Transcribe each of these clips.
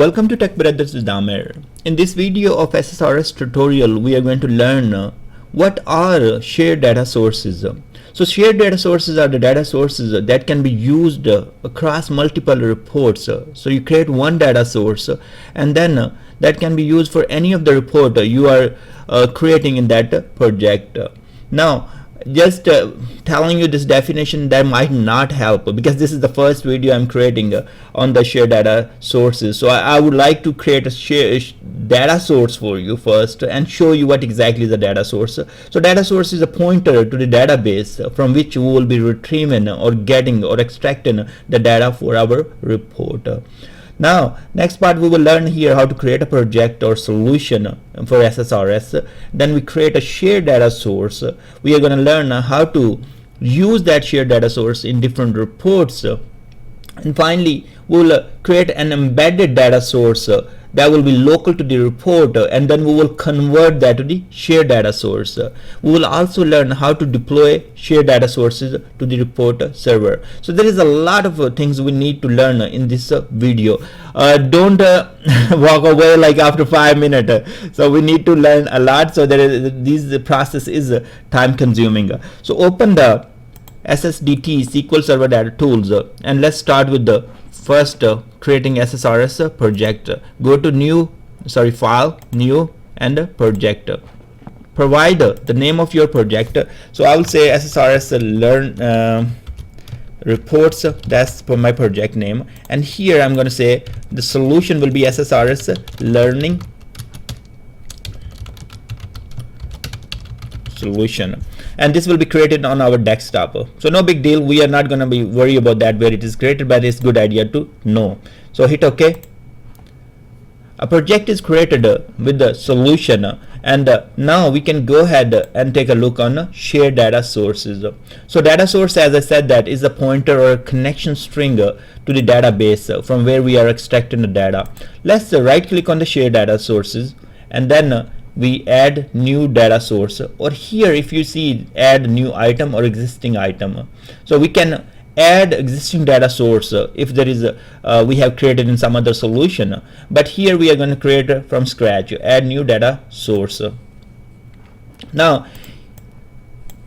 Welcome to TechBrothersIT. In this video of SSRS tutorial, we are going to learn what are shared data sources. So shared data sources are the data sources that can be used across multiple reports. So you create one data source and then that can be used for any of the report you are creating in that project. Now just telling you this definition that might not help, because this is the first video I'm creating on the shared data sources. So I would like to create a shared data source for you first and show you what exactly is a data source. So data source is a pointer to the database from which we will be retrieving or getting or extracting the data for our report. Now, next part we will learn here how to create a project or solution for SSRS. Then we create a shared data source. We are going to learn how to use that shared data source in different reports. And finally, we will create an embedded data source that will be local to the report, and then we will convert that to the shared data source. We will also learn how to deploy shared data sources to the report server. So there is a lot of things we need to learn in this video. Don't walk away like after 5 minutes. So we need to learn a lot. So this process is time consuming. So open the SSDT SQL Server Data Tools and let's start with the first creating SSRS project. Go to file, new, and project. Provide the name of your project. So I will say SSRS learn reports. That's for my project name, and here I'm going to say the solution will be SSRS learning solution, and this will be created on our desktop. So no big deal, we are not going to be worried about that where it is created, but it's good idea to know. So hit OK. A project is created with the solution, and now we can go ahead and take a look on shared data sources. So data source, as I said, that is a pointer or a connection string to the database from where we are extracting the data. Let's right click on the shared data sources, and then we add new data source, or here if you see add new item or existing item. So we can add existing data source if there is we have created in some other solution, but here we are going to create from scratch, add new data source. Now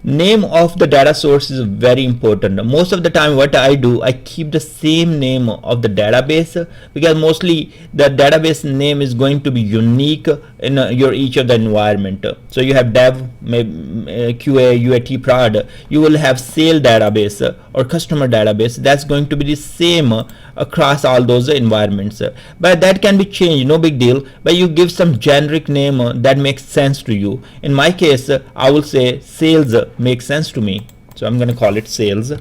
name of the data source is very important. Most of the time what I do, I keep the same name of the database, because mostly the database name is going to be unique in your each of the environment. So you have dev, QA, UAT, prod, you will have sale database or customer database. That's going to be the same across all those environments, but that can be changed, no big deal, but you give some generic name that makes sense to you. In my case, I will say sales makes sense to me, so I'm going to call it sales.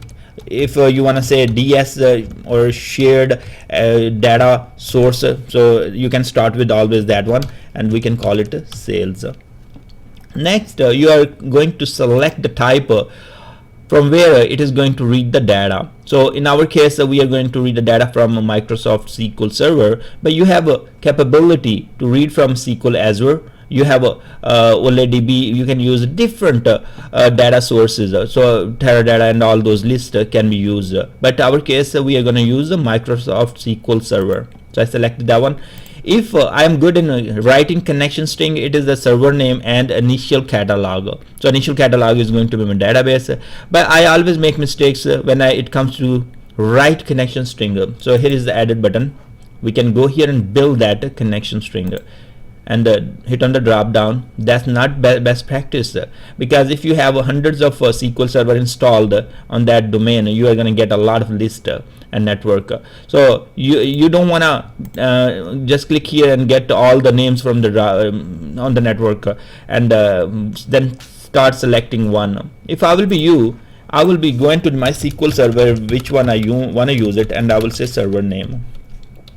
If you want to say DS or shared data source, so you can start with always that one, and we can call it sales. Next, you are going to select the type from where it is going to read the data. So in our case, we are going to read the data from Microsoft SQL Server, but you have a capability to read from SQL Azure. You have OLEDB, you can use different data sources, so Teradata and all those lists can be used, but our case we are going to use the Microsoft SQL Server. So I selected that one. If I am good in writing connection string, it is the server name and initial catalog. So initial catalog is going to be my database, but I always make mistakes when it comes to write connection string. So here is the edit button. We can go here and build that connection string and hit on the drop down. That's not best practice, because if you have hundreds of SQL Server installed on that domain, you are going to get a lot of list and network. So you don't want to just click here and get all the names from the on the network and then start selecting one. If I will be you, I will be going to my SQL Server, which one I want to use it, and I will say server name,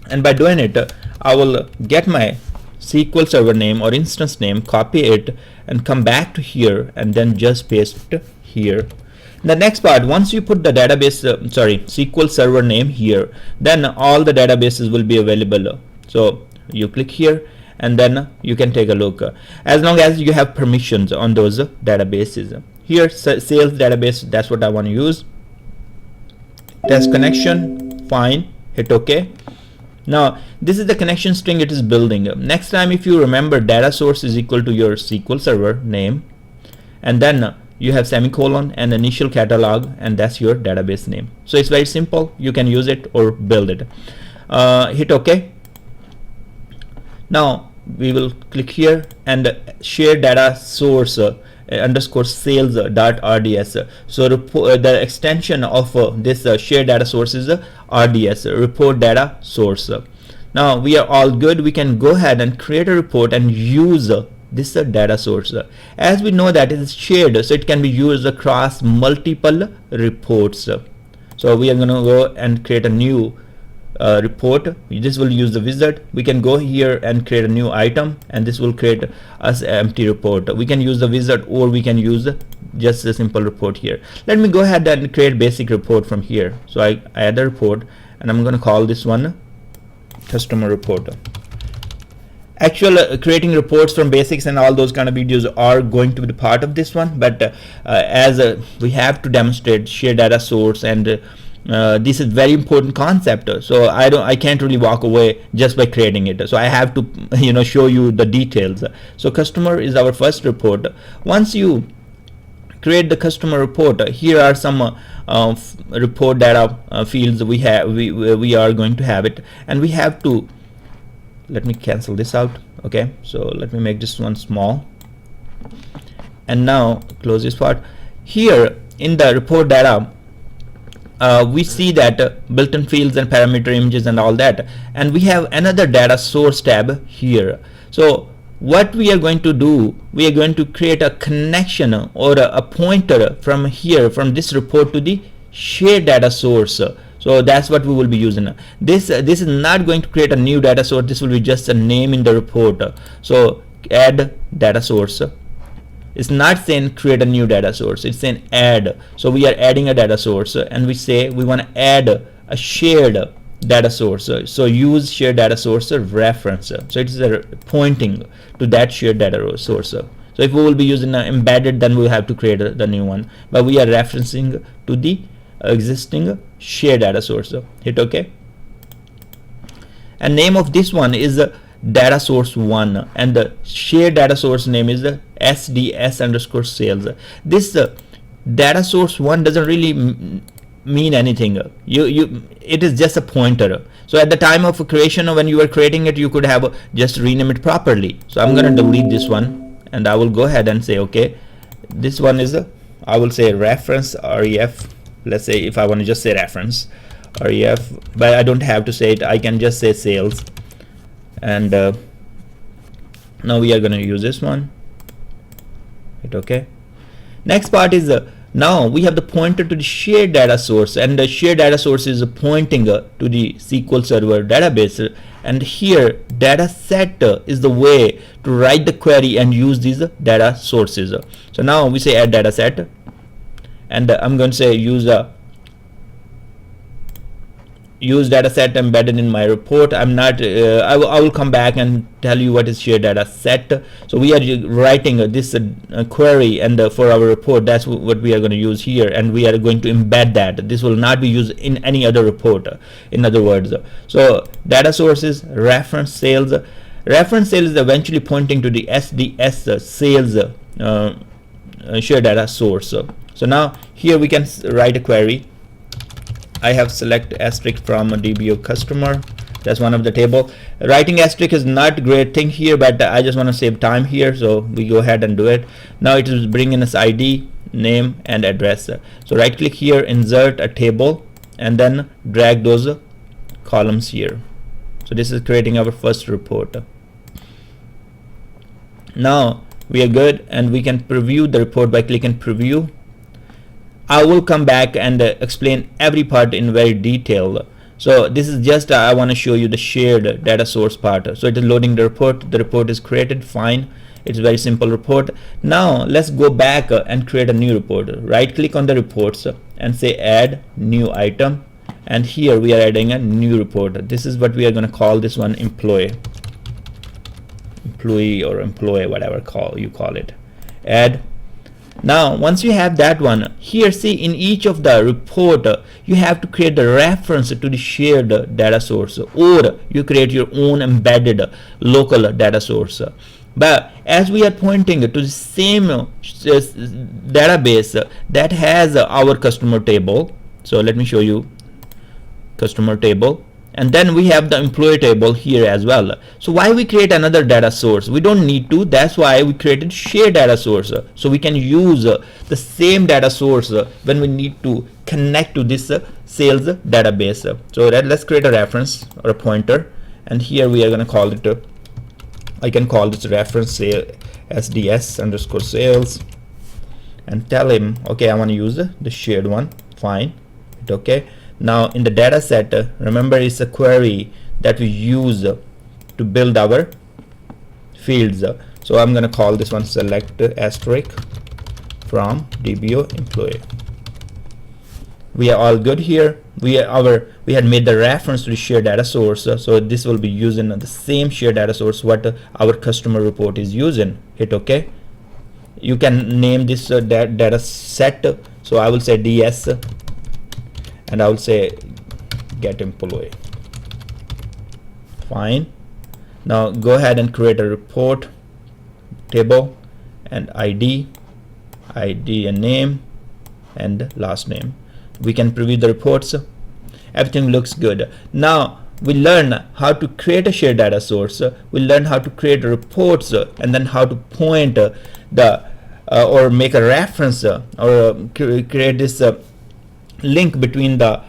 and by doing it I will get my SQL Server name or instance name, copy it and come back to here and then just paste it here. The next part, once you put the database SQL Server name here, then all the databases will be available. So you click here and then you can take a look, as long as you have permissions on those databases. Here sales database, that's what I want to use. Test connection, fine, hit OK. Now this is the connection string it is building. Next time, if you remember, data source is equal to your SQL server name, and then you have semicolon and initial catalog, and that's your database name. So it's very simple. You can use it or build it. Hit OK. Now we will click here and share data source underscore sales dot RDS. So the extension of this shared data source is RDS, report data source. Now we are all good. We can go ahead and create a report and use this data source. As we know that it is shared, so it can be used across multiple reports. So we are going to go and create a new report. This will use the wizard. We can go here and create a new item, and this will create us an empty report. We can use the wizard, or we can use just a simple report here. Let me go ahead and create basic report from here. So I add a report, and I'm going to call this one customer report. Actual creating reports from basics and all those kind of videos are going to be the part of this one, but as we have to demonstrate shared data source, and this is very important concept, so I can't really walk away just by creating it. So I have to show you the details. So customer is our first report. Once you create the customer report, here are some report data fields we are going to have it, and we have to, let me cancel this out. Okay, so let me make this one small, and now close this part. Here in the report data, we see that built-in fields and parameter images and all that, and we have another data source tab here. So what we are going to do, we are going to create a connection or a pointer from here, from this report, to the shared data source. So that's what we will be using. This is not going to create a new data source. This will be just a name in the report. So add data source. It's not saying create a new data source, it's saying add. So we are adding a data source, and we say we want to add a shared data source. So use shared data source reference. So it is pointing to that shared data source. So if we will be using embedded, then we'll have to create the new one, but we are referencing to the existing shared data source. Hit OK, and name of this one is data source 1, and the shared data source name is SDS underscore sales. This data source 1 doesn't really mean anything. It is just a pointer. So at the time of creation, when you are creating it, you could have just rename it properly. So I'm going to delete this one, and I will go ahead and say okay, this one is I will say reference ref. Let's say if I want to just say reference ref, but I don't have to say it, I can just say sales. And now we are going to use this one. Hit OK. Next part is now we have the pointer to the shared data source, and the shared data source is pointing to the SQL Server database, and here data set is the way to write the query and use these data sources. So now we say add data set, and I'm going to say use data set embedded in my report. I'm not I will come back and tell you what is shared data set. So we are writing this query, and for our report, that's what we are going to use here, and we are going to embed that. This will not be used in any other report, in other words. So data sources reference sales. Reference sales is eventually pointing to the SDS sales shared data source. So now here we can write a query. I have select asterisk from a DBO customer. That's one of the table. Writing asterisk is not a great thing here, but I just want to save time here, so we go ahead and do it. Now it is bringing us ID, name, and address. So right click here, insert a table, and then drag those columns here. So this is creating our first report. Now we are good, and we can preview the report by clicking preview. I will come back and explain every part in very detail. So this is just I want to show you the shared data source part. So it is loading the report. The report is created. Fine. It's a very simple report. Now let's go back and create a new report. Right click on the reports and say add new item, and here we are adding a new report. This is what we are going to call this one employee or employee, whatever you call it. Add Now once you have that one, here see in each of the report you have to create the reference to the shared data source, or you create your own embedded local data source. But as we are pointing to the same database that has our customer table, so let me show you customer table, and then we have the employee table here as well. So why we create another data source? We don't need to. That's why we created shared data source, so we can use the same data source when we need to connect to this sales database. So let's create a reference or a pointer, and here we are going to call it I can call this reference sale SDS underscore sales, and tell him okay, I want to use the shared one. Fine, okay. Now in the data set, remember it's a query that we use to build our fields. So I'm going to call this one select asterisk from DBO employee. We are all good here. We had made the reference to the shared data source, so this will be using the same shared data source what our customer report is using. Hit OK. You can name this data set. So I will say DS, and I will say get employee. Fine. Now go ahead and create a report table, and ID and name and last name. We can preview the reports. Everything looks good. Now we learn how to create a shared data source. We learn how to create reports, and then how to point or make a reference or create this link between the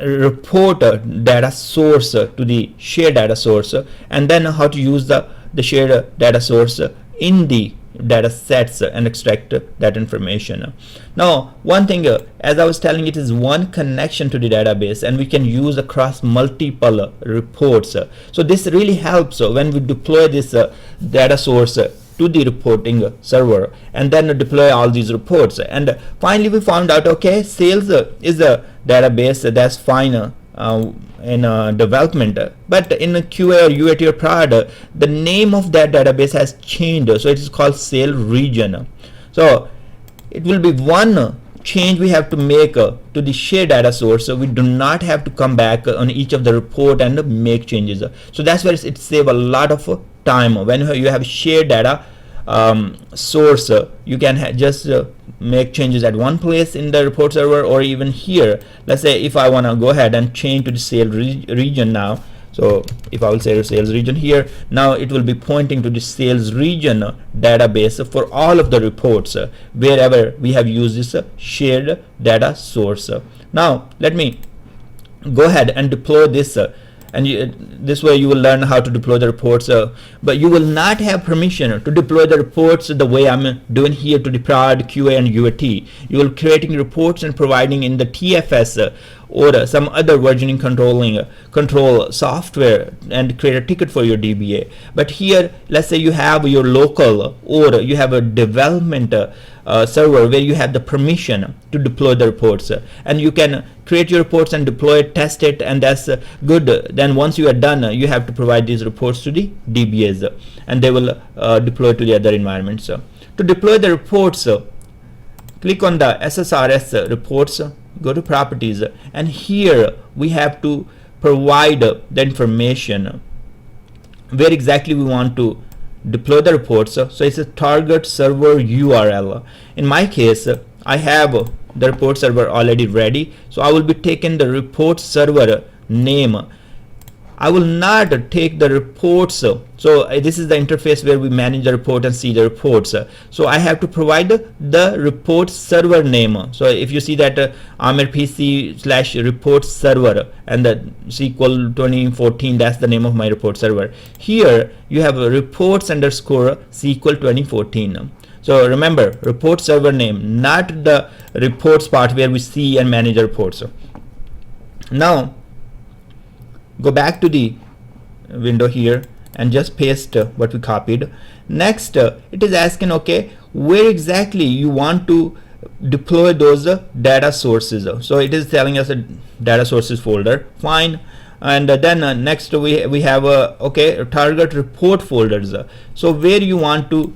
report data source to the shared data source, and then how to use the shared data source in the data sets and extract that information. Now one thing, as I was telling, it is one connection to the database, and we can use across multiple reports. So this really helps when we deploy this data source to the reporting server, and then deploy all these reports. And finally we found out okay, sales is a database, that's fine in development, but in QA or UAT or prod, the name of that database has changed, so it is called sales region. So it will be one change we have to make to the shared data source, so we do not have to come back on each of the report and make changes. So that's where it saves a lot of time. When you have shared data source, you can just make changes at one place in the report server, or even here. Let's say if I want to go ahead and change to the sales region now, so if I will say sales region here, now it will be pointing to the sales region database for all of the reports wherever we have used this shared data source. Now let me go ahead and deploy this, and this way you will learn how to deploy the reports, but you will not have permission to deploy the reports the way I'm doing here to the prod, QA and UAT. You will creating reports and providing in the TFS or some other versioning control software, and create a ticket for your DBA. But here let's say you have your local, or you have a development server where you have the permission to deploy the reports, and you can create your reports and deploy it, test it, and that's good. Then once you are done, you have to provide these reports to the DBAs, and they will deploy to the other environments. To deploy the reports, click on the SSRS reports, go to properties, and here we have to provide the information where exactly we want to deploy the reports. So it's a target server URL. In my case, I have the report server already ready, so I will be taking the report server name. I will not take the reports. So this is the interface where we manage the report and see the reports. So I have to provide the report server name. So if you see that Amir PC/report server and the SQL 2014, that's the name of my report server. Here you have a reports underscore SQL 2014. So remember, report server name, not the reports part where we see and manage the reports. Now go back to the window here and just paste what we copied. Next, it is asking okay, where exactly you want to deploy those data sources. So it is telling us a data sources folder. Fine. And then next we have okay, target report folders. So where you want to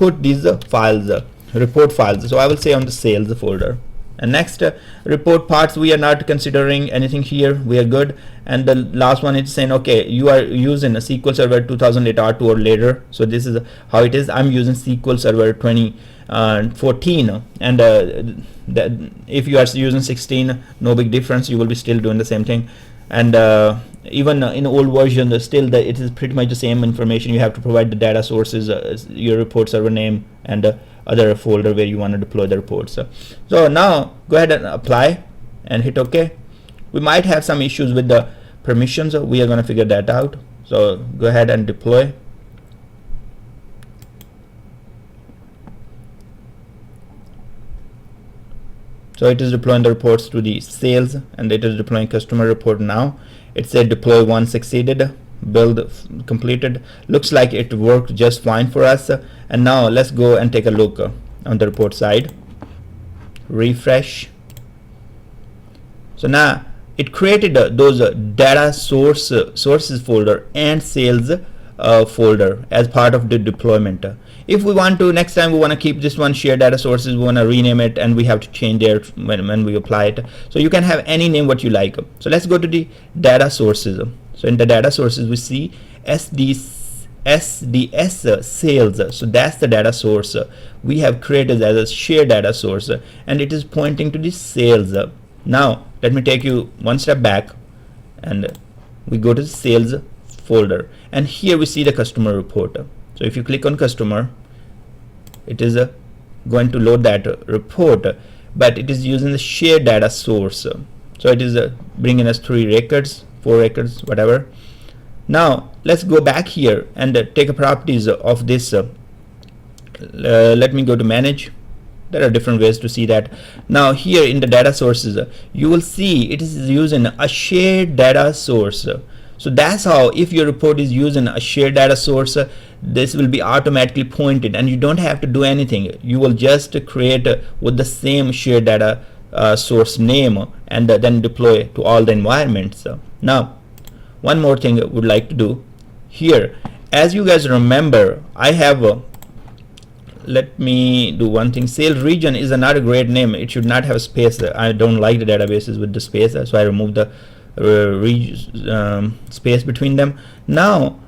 put these files, report files. So I will say on the sales folder. And next, report parts, we are not considering anything here, we are good. And the last one is saying, okay, you are using a SQL Server 2008 R2 or later. So this is how it is. I'm using SQL Server 2014, and if you are using 16, no big difference, you will be still doing the same thing. And even in old version, still it is pretty much the same information. You have to provide the data sources, your report server name, and other folder where you want to deploy the reports. So now go ahead and apply and hit OK. We might have some issues with the permissions. We are going to figure that out. So go ahead and deploy. So it is deploying the reports to the sales, and it is deploying customer report now. It said deploy 1 succeeded, build completed. Looks like it worked just fine for us. And now let's go and take a look on the report side. Refresh. So now it created those data sources folder and sales folder as part of the deployment. If we want to, next time we want to keep this one shared data sources, we want to rename it, and we have to change it when we apply it. So you can have any name what you like. So let's go to the data sources. So in the data sources we see SDS sales. So that's the data source we have created as a shared data source, and it is pointing to the sales. Now let me take you one step back, and we go to the sales folder, and here we see the customer report. So if you click on customer, it is going to load that report, but it is using the shared data source. So it is bringing us 3 records, 4 records, whatever. Now let's go back here and take a properties of this. Let me go to manage. There are different ways to see that. Now here in the data sources, you will see it is using a shared data source. So that's how, if your report is using a shared data source, this will be automatically pointed, and you don't have to do anything. You will just create with the same shared data source name, and then deploy to all the environments. Now one more thing I would like to do here, as you guys remember, I have let me do one thing. Sales region is not a great name. It should not have space. I don't like the databases with the space, so I remove the space between them. Now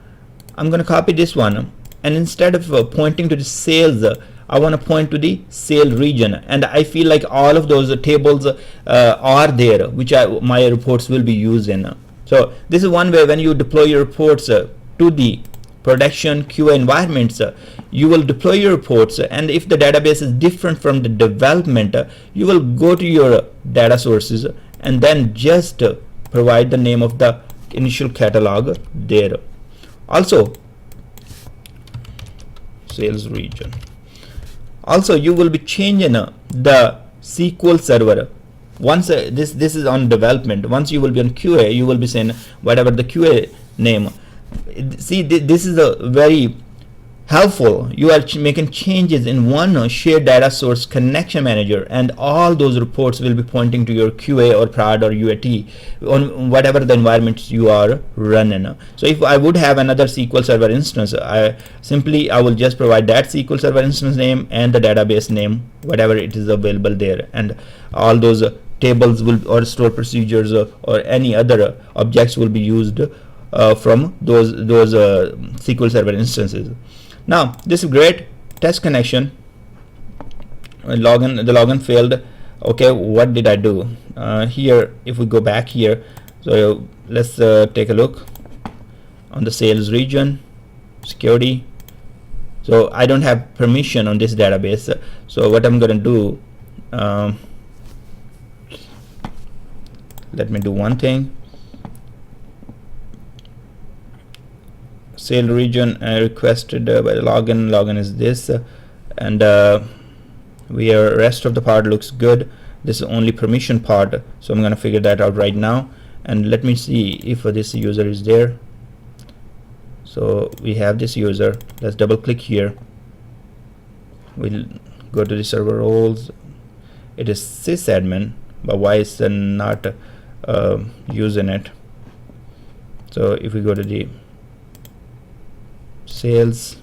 I'm going to copy this one, and instead of pointing to the sales, I want to point to the sale region, and I feel like all of those tables are there, which my reports will be used in. So this is one way. When you deploy your reports to the production QA environments, you will deploy your reports, and if the database is different from the development, you will go to your data sources and then just provide the name of the initial catalog there. Also sales region. Also you will be changing the SQL server. Once this is on development, once you will be on QA, you will be saying whatever the QA name. See, this is a very helpful. You are making changes in one shared data source connection manager, and all those reports will be pointing to your QA or prod or UAT on whatever the environment you are running. So if I would have another SQL Server instance, I will just provide that SQL Server instance name and the database name, whatever it is available there, and all those tables will, or store procedures, or any other objects will be used from those SQL Server instances. Now this is great. Test connection. The login failed. Okay, what did I do here? If we go back here, so let's take a look on the sales region, security. So I don't have permission on this database. So what I'm gonna do, let me do one thing. Sale region requested by the login is this, and rest of the part looks good. This is only permission part, so I'm gonna figure that out right now, and let me see if this user is there. So we have this user. Let's double click here. We'll go to the server roles. It is sysadmin, but why is it not using it? So if we go to the sales,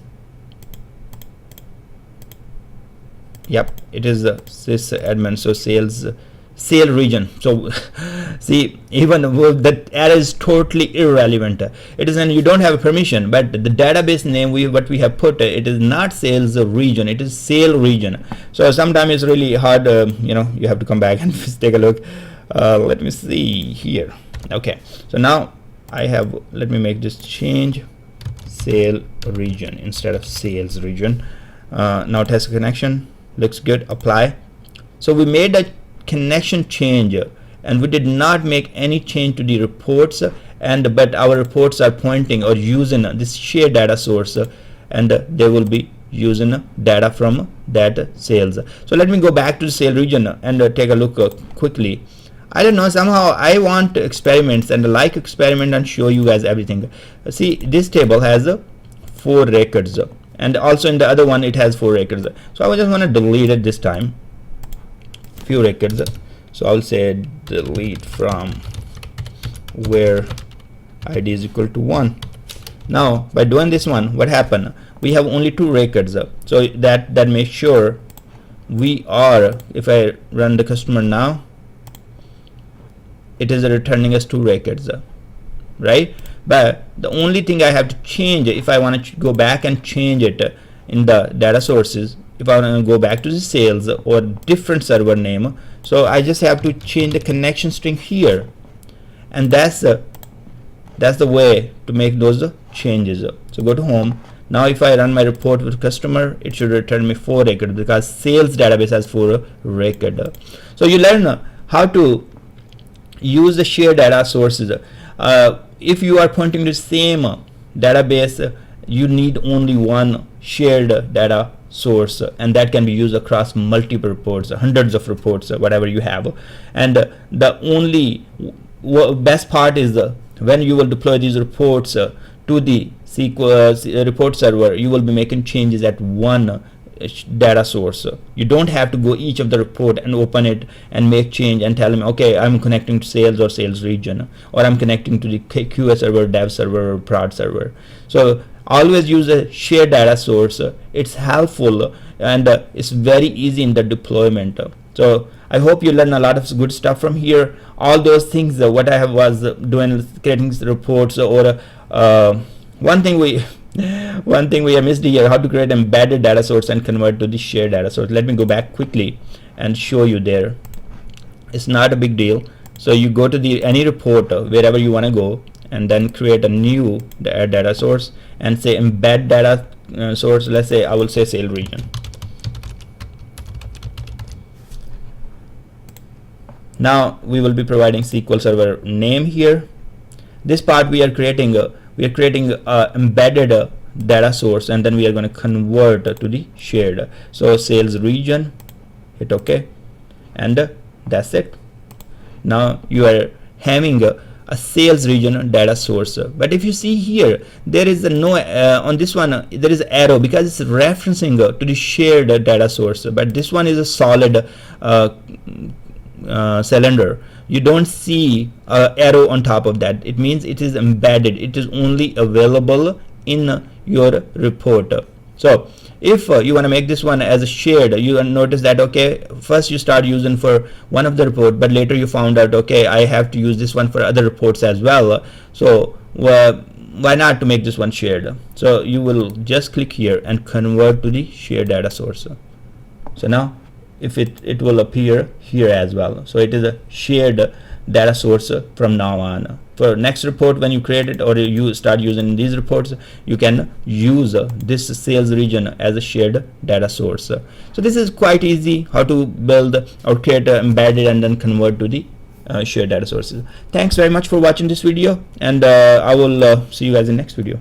Yep, it is sys admin, so sale region. So see, even that error is totally irrelevant. It is, and you don't have a permission, but the database name what we have put, it is not sales region, it is sale region. So sometimes it's really hard, you have to come back and take a look. Let me see here. Okay, so now I have, let me make this change, sale region instead of sales region. Now test connection, looks good, apply. So we made a connection change, and we did not make any change to the reports, but our reports are pointing or using this shared data source, and they will be using data from that sales. So let me go back to the sale region and take a look quickly. I don't know, somehow I want experiments and like experiment and show you guys everything. See, this table has 4 records, and also in the other one it has 4 records. So I just want to delete it this time, few records. So I'll say delete from where id is equal to 1. Now by doing this one, what happened? We have only 2 records, so that makes sure we are, if I run the customer now, it is returning us 2 records, right? But the only thing I have to change, if I want to go back and change it in the data sources, if I want to go back to the sales or different server name, so I just have to change the connection string here, and that's the way to make those changes. So go to home. Now if I run my report with customer, it should return me 4 records because sales database has 4 records. So you learn how to use the shared data sources. If you are pointing to the same database, you need only one shared data source, and that can be used across multiple reports, hundreds of reports, whatever you have. And the only best part is when you will deploy these reports to the SQL report server, you will be making changes at one data source. You don't have to go each of the report and open it and make change and tell them, okay, I'm connecting to sales or sales region, or I'm connecting to the QA server, dev server, or prod server. So always use a shared data source. It's helpful and it's very easy in the deployment. So I hope you learn a lot of good stuff from here. All those things what I was doing, creating reports, or one thing we have missed here, how to create embedded data source and convert to the shared data source. Let me go back quickly and show you there. It's not a big deal. So you go to the any report wherever you want to go, and then create a new data source and say embed data source. Let's say I will say sale region. Now we will be providing SQL Server name here. This part we are creating embedded data source, and then we are going to convert to the shared. So sales region, hit OK, and that's it. Now you are having a sales region data source. But if you see here, there is no on this one there is arrow because it's referencing to the shared data source, but this one is a solid cylinder. You don't see arrow on top of that. It means it is embedded. It is only available in your report. So if you want to make this one as a shared, you notice that okay, first you start using for one of the report, but later you found out okay, I have to use this one for other reports as well. So why not to make this one shared? So you will just click here and convert to the shared data source. So now if it will appear here as well. So it is a shared data source from now on. For next report, when you create it or you start using these reports, you can use this sales region as a shared data source. So this is quite easy how to build or create embedded and then convert to the shared data sources. Thanks very much for watching this video, and I will see you guys in the next video.